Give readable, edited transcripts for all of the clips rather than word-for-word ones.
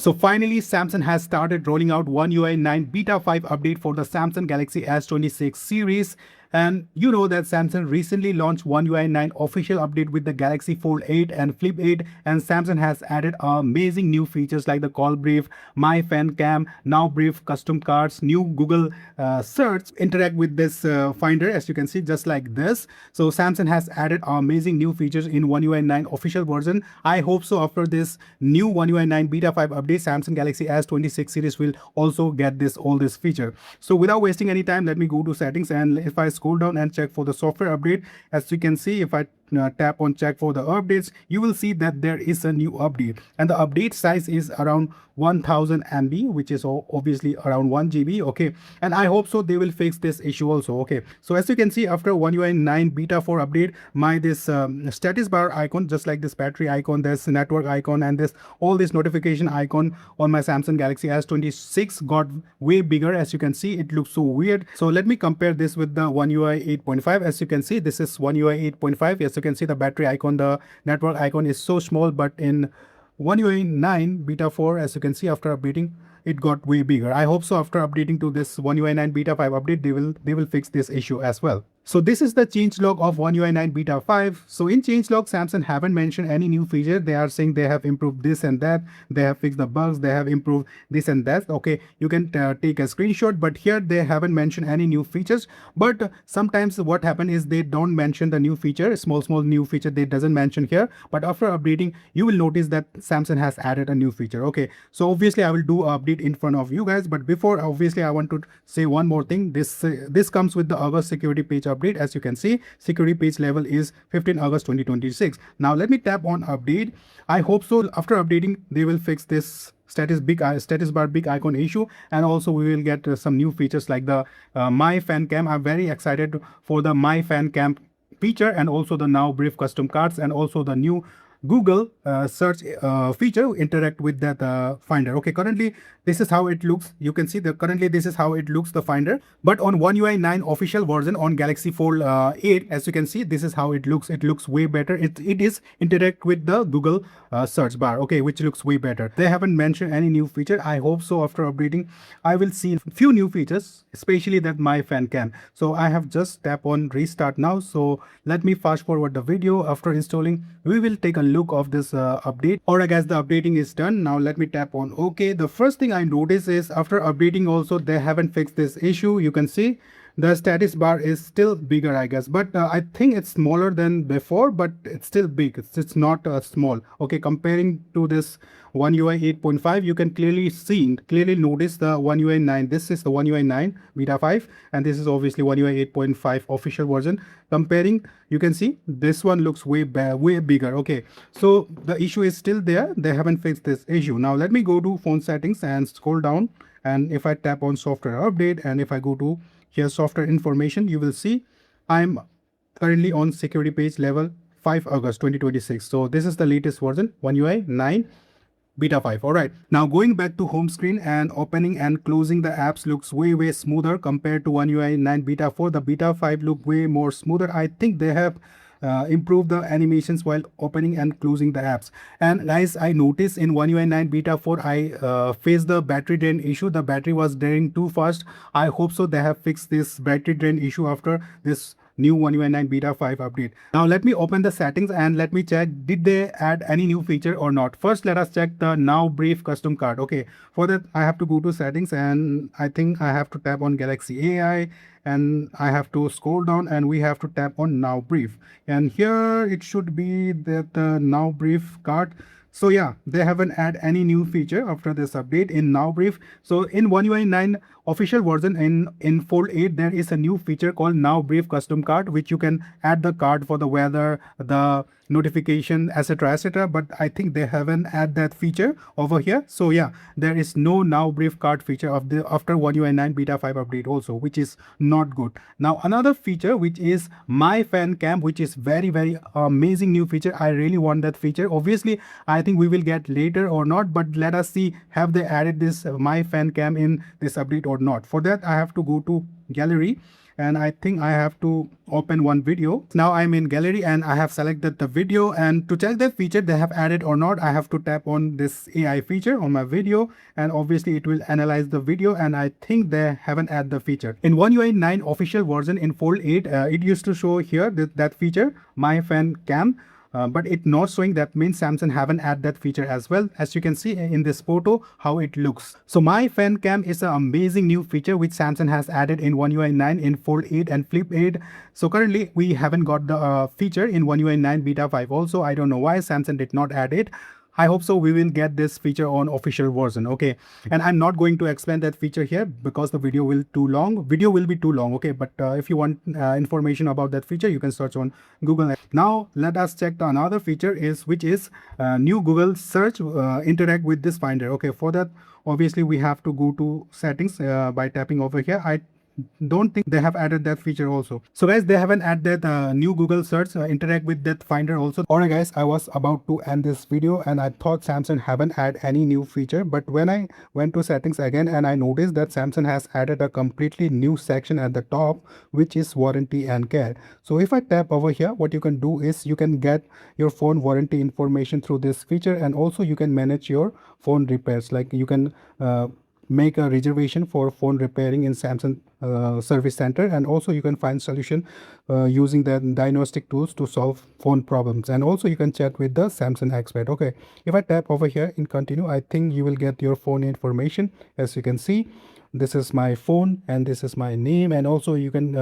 So finally, Samsung has started rolling out One UI 9 Beta 5 update for the Samsung Galaxy S26 series. And you know that Samsung recently launched One UI 9 official update with the Galaxy Fold 8 and Flip 8, and Samsung has added amazing new features like the call brief, My Fan Cam, Now Brief, custom cards, new Google search, interact with this finder as you can see just like this. So Samsung has added amazing new features in One UI 9 official version. I hope so after this new One UI 9 Beta 5 update, Samsung Galaxy S26 series will also get all this feature. So without wasting any time, let me go to settings, and if I scroll down and check for the software update, as you can see, if I tap on check for the updates, you will see that there is a new update, and the update size is around 1000 MB, which is obviously around 1 GB. Okay, and I hope so they will fix this issue also. Okay, so as you can see, after One UI 9 Beta 4 update, my this status bar icon, just like this battery icon, this network icon, and this all this notification icon on my Samsung Galaxy S26 got way bigger. As you can see, it looks so weird. So let me compare this with the One UI 8.5. As you can see, this is One UI 8.5. As you can see, the battery icon, the network icon is so small, but in One UI 9 Beta 4, as you can see, after updating, it got way bigger. I hope so after updating to this One UI 9 Beta 5 update, they will fix this issue as well. So this is the changelog of One UI 9 Beta 5. So in changelog, Samsung haven't mentioned any new feature. They are saying they have improved this and that. They have fixed the bugs. They have improved this and that. Okay, you can take a screenshot, but here they haven't mentioned any new features. But sometimes what happens is they don't mention the new feature, small new feature they doesn't mention here. But after updating, you will notice that Samsung has added a new feature. Okay, so obviously I will do an update in front of you guys. But before, obviously I want to say one more thing. This comes with the August security page update. As you can see, security page level is 15 August 2026. Now let me tap on update. I hope so after updating they will fix this status bar big icon issue, and also we will get some new features like the My Fan Cam. I'm very excited for the My Fan Cam feature, and also the Now Brief custom cards, and also the new Google search feature interact with that finder. Okay, currently this is how it looks. You can see that currently this is how it looks, the finder. But on One UI 9 official version on Galaxy Fold 8, as you can see, this is how it looks. It looks way better. It is interact with the Google search bar. Okay, which looks way better. They haven't mentioned any new feature. I hope so after updating I will see few new features, especially that My Fan Cam. So I have just tap on restart now. So let me fast forward the video. After installing, we will take a look of this update. Alright guys, the updating is done. Now let me tap on OK. The first thing I notice is after updating also they haven't fixed this issue. You can see the status bar is still bigger, I guess, but I think it's smaller than before, but it's still big. It's not small. Okay, comparing to this One UI 8.5, you can clearly notice the One UI 9. This is the One UI 9 Beta 5, and this is obviously One UI 8.5 official version. Comparing, you can see this one looks way bigger. Okay, so the issue is still there. They haven't fixed this issue. Now let me go to phone settings and scroll down, and if I tap on software update, and if I go to here software information, you will see I'm currently on security page level 5 August 2026. So this is the latest version, One UI 9 Beta 5. Alright, now going back to home screen and opening and closing the apps looks way smoother compared to One UI 9 Beta 4. The Beta 5 look way more smoother. I think they have improve the animations while opening and closing the apps. And guys, I noticed in One UI 9 Beta 4 I faced the battery drain issue. The battery was draining too fast. I hope so they have fixed this battery drain issue after this new One UI 9 Beta 5 update. Now let me open the settings and let me check did they add any new feature or not. First let us check the Now Brief custom card. Okay, for that I have to go to settings, and I think I have to tap on Galaxy AI, and I have to scroll down, and we have to tap on Now Brief, and here it should be that the Now Brief card. So yeah, they haven't add any new feature after this update in Now Brief. So in One UI 9 official version in Fold 8, there is a new feature called Now Brief custom card, which you can add the card for the weather, the notification, etc. But I think they haven't add that feature over here. So yeah, there is no Now Brief card feature of the after One UI 9 Beta 5 update also, which is not good. Now another feature which is My Fan Cam, which is very amazing new feature. I really want that feature. Obviously I think we will get later or not, but let us see have they added this My Fan Cam in this update or not. For that I have to go to gallery, and I think I have to open one video. Now I'm in gallery and I have selected the video, and to check that feature they have added or not, I have to tap on this AI feature on my video, and obviously it will analyze the video, and I think they haven't added the feature. In One UI 9 official version in Fold 8, it used to show here that feature, My Fan Cam. But it not showing. That means Samsung haven't added that feature as well. As you can see in this photo how it looks. So My Fan Cam is an amazing new feature which Samsung has added in One UI 9 in Fold 8 and Flip 8. So currently we haven't got the feature in One UI 9 Beta 5 also. I don't know why Samsung did not add it. I hope so we will get this feature on official version. Okay, and I'm not going to explain that feature here because the video will be too long. Okay, but if you want information about that feature, you can search on Google. Now let us check the another feature which is new Google search interact with this finder. Okay, for that obviously we have to go to settings by tapping over here. I don't think they have added that feature also. So guys, they haven't added that new Google search interact with that finder also. Alright guys, I was about to end this video and I thought Samsung haven't added any new feature, but when I went to settings again and I noticed that Samsung has added a completely new section at the top, which is warranty and care. So if I tap over here, what you can do is you can get your phone warranty information through this feature, and also you can manage your phone repairs. Like you can make a reservation for phone repairing in Samsung service center, and also you can find solution using the diagnostic tools to solve phone problems, and also you can chat with the Samsung expert. Okay, if I tap over here in continue, I think you will get your phone information. As you can see, this is my phone and this is my name, and also you can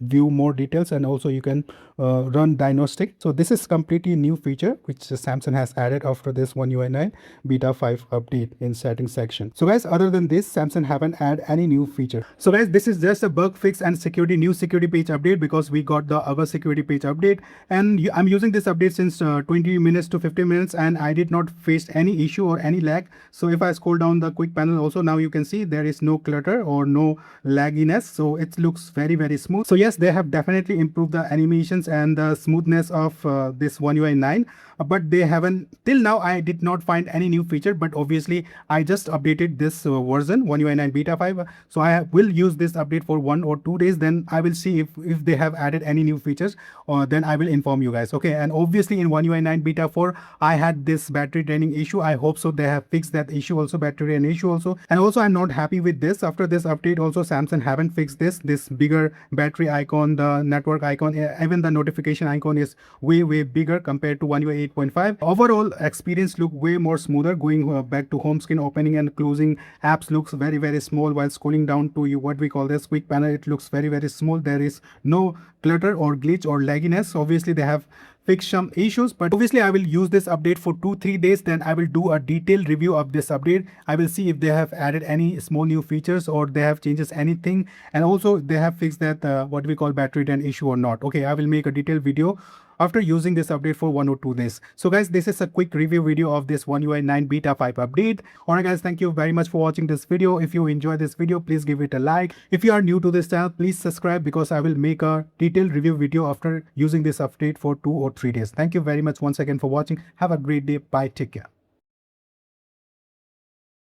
view more details, and also you can run diagnostic. So this is completely new feature which Samsung has added after this One UI 9 Beta 5 update in settings section. So guys, other than this, Samsung haven't added any new feature. So guys, this is just a bug fix and new security page update, because we got the other security page update, and I'm using this update since 20 minutes to 15 minutes and I did not face any issue or any lag. So if I scroll down the quick panel also, now you can see there is no clutter or no lagginess, so it looks very smooth. So yes, they have definitely improved the animations and the smoothness of this One UI 9, but they haven't till now. I did not find any new feature, but obviously I just updated this version One UI 9 Beta 5, so I will use this update for 1 or 2 days, then I will see if they have added any new features, or then I will inform you guys. Okay, and obviously in One UI 9 Beta 4 I had this battery draining issue. I hope so they have fixed that issue also, battery drain issue also. And also I'm not happy with this. After this update also, Samsung haven't fixed this bigger battery icon, the network icon, even the notification icon is way bigger compared to One UI 8.5. Overall experience look way more smoother. Going back to home screen, opening and closing apps looks very small, while scrolling down to what we call this quick panel, it looks very small. There is no clutter or glitch or lagginess. Obviously they have fix some issues, but obviously I will use this update for 2-3 days, then I will do a detailed review of this update. I will see if they have added any small new features or they have changes anything, and also they have fixed that what we call battery drain issue or not. Okay, I will make a detailed video after using this update for 1 or 2 days. So guys, this is a quick review video of this One UI 9 Beta 5 update. Alright guys, thank you very much for watching this video. If you enjoyed this video, please give it a like. If you are new to this channel, please subscribe, because I will make a detailed review video after using this update for 2 or 3 days. Thank you very much once again for watching. Have a great day. Bye. Take care.